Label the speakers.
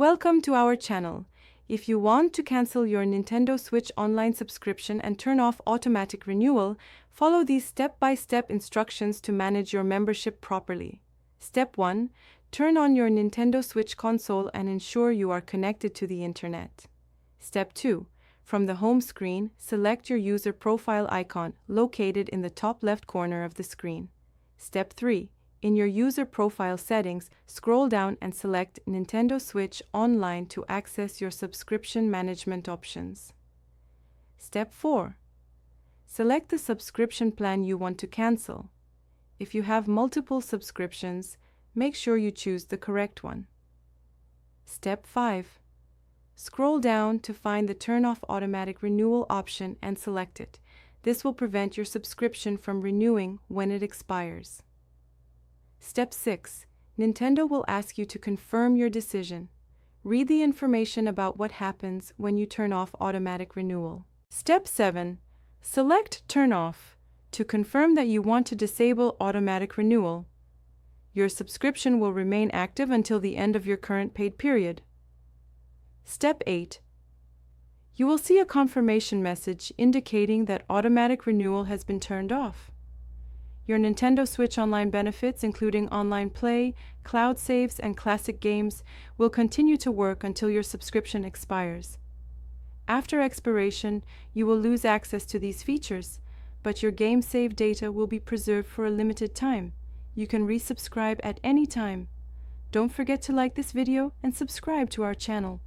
Speaker 1: Welcome to our channel. If you want to cancel your Nintendo Switch Online subscription and turn off automatic renewal, follow these step-by-step instructions to manage your membership properly. Step 1. Turn on your Nintendo Switch console and ensure you are connected to the internet. Step 2. From the home screen, select your user profile icon located in the top left corner of the screen. Step 3. In your user profile settings, scroll down and select Nintendo Switch Online to access your subscription management options. Step 4. Select the subscription plan you want to cancel. If you have multiple subscriptions, make sure you choose the correct one. Step 5. Scroll down to find the Turn Off Automatic Renewal option and select it. This will prevent your subscription from renewing when it expires. Step 6. Nintendo will ask you to confirm your decision. Read the information about what happens when you turn off automatic renewal. Step 7. Select Turn Off to confirm that you want to disable automatic renewal. Your subscription will remain active until the end of your current paid period. Step 8. You will see a confirmation message indicating that automatic renewal has been turned off. Your Nintendo Switch Online benefits, including online play, cloud saves, and classic games, will continue to work until your subscription expires. After expiration, you will lose access to these features, but your game save data will be preserved for a limited time. You can resubscribe at any time. Don't forget to like this video and subscribe to our channel.